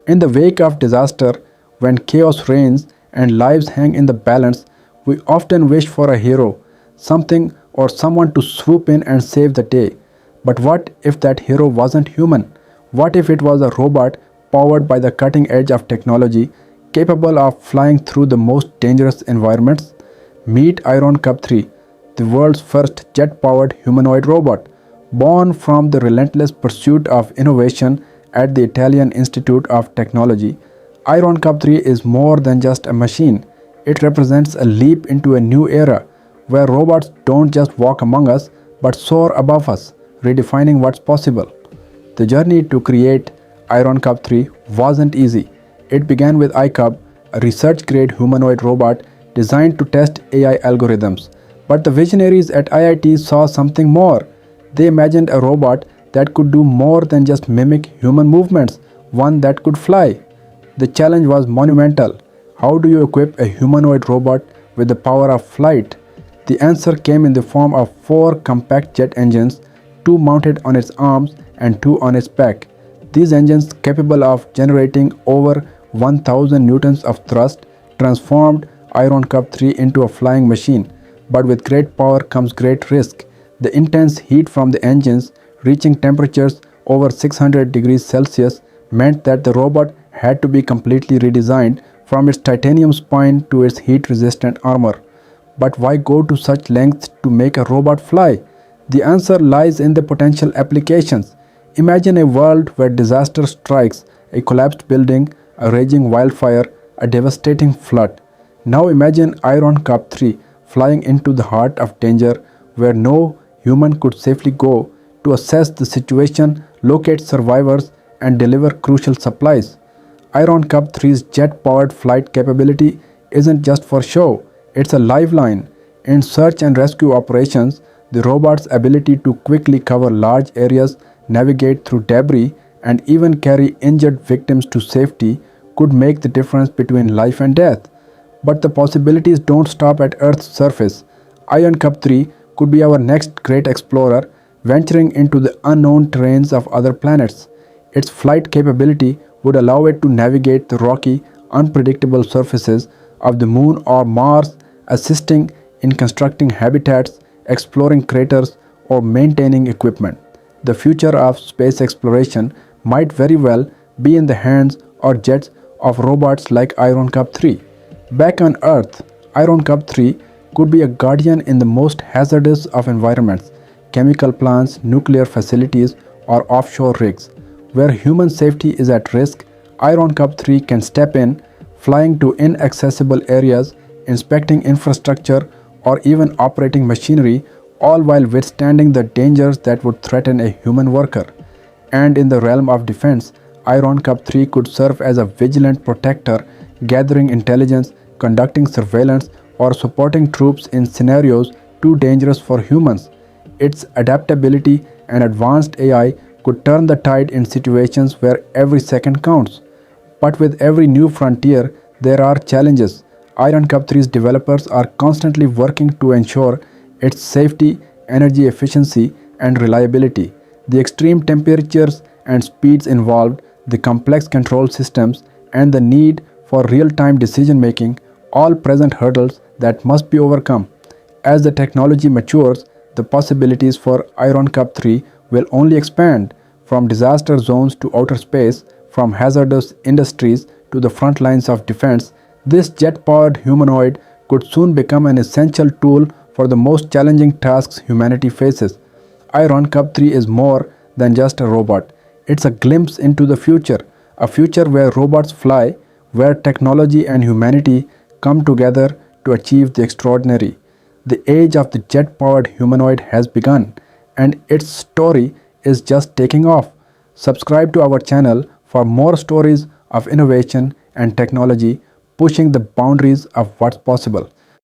In the wake of disaster, when chaos reigns and lives hang in the balance, we often wish for a hero, something or someone to swoop in and save the day. But what if that hero wasn't human? What if it was a robot powered by the cutting edge of technology, capable of flying through the most dangerous environments? Meet iRonCub3, the world's first jet-powered humanoid robot. Born from the relentless pursuit of innovation at the Italian Institute of Technology, iRonCub3 is more than just a machine. It represents a leap into a new era where robots don't just walk among us but soar above us, redefining what's possible. The journey to create iRonCub3 wasn't easy. It began with iCub, a research-grade humanoid robot designed to test AI algorithms. But the visionaries at IIT saw something more. They imagined a robot that could do more than just mimic human movements, one that could fly. The challenge was monumental. How do you equip a humanoid robot with the power of flight? The answer came in the form of 4 compact jet engines, 2 mounted on its arms and 2 on its back. These engines, capable of generating over 1000 newtons of thrust, transformed iRonCub3 into a flying machine. But with great power comes great risk. The intense heat from the engines, reaching temperatures over 600 degrees Celsius, meant that the robot had to be completely redesigned, from its titanium spine to its heat-resistant armor. But why go to such lengths to make a robot fly? The answer lies in the potential applications. Imagine a world where disaster strikes, a collapsed building, a raging wildfire, a devastating flood. Now imagine iRonCub3 flying into the heart of danger where no human could safely go to assess the situation, locate survivors, and deliver crucial supplies. iRonCub3's jet-powered flight capability isn't just for show, it's a lifeline. In search and rescue operations, the robot's ability to quickly cover large areas, navigate through debris, and even carry injured victims to safety could make the difference between life and death. But the possibilities don't stop at Earth's surface. iRonCub3 could be our next great explorer, venturing into the unknown terrains of other planets. Its flight capability would allow it to navigate the rocky, unpredictable surfaces of the Moon or Mars, assisting in constructing habitats, exploring craters, or maintaining equipment. The future of space exploration might very well be in the hands or jets of robots like iRonCub3. Back on Earth, iRonCub3 could be a guardian in the most hazardous of environments, chemical plants, nuclear facilities, or offshore rigs. Where human safety is at risk, iRonCub3 can step in, flying to inaccessible areas, inspecting infrastructure, or even operating machinery, all while withstanding the dangers that would threaten a human worker. And in the realm of defense, iRonCub3 could serve as a vigilant protector, gathering intelligence, conducting surveillance, or supporting troops in scenarios too dangerous for humans. Its adaptability and advanced AI could turn the tide in situations where every second counts. But with every new frontier, there are challenges. iRonCub3's developers are constantly working to ensure its safety, energy efficiency, and reliability. The extreme temperatures and speeds involved, the complex control systems, and the need for real-time decision-making all present hurdles that must be overcome. As the technology matures, the possibilities for iRonCub3 will only expand, from disaster zones to outer space, from hazardous industries to the front lines of defense. This jet-powered humanoid could soon become an essential tool for the most challenging tasks humanity faces. iRonCub3 is more than just a robot. It's a glimpse into the future, a future where robots fly, where technology and humanity come together to achieve the extraordinary. The age of the jet-powered humanoid has begun, and its story is just taking off. Subscribe to our channel for more stories of innovation and technology pushing the boundaries of what's possible.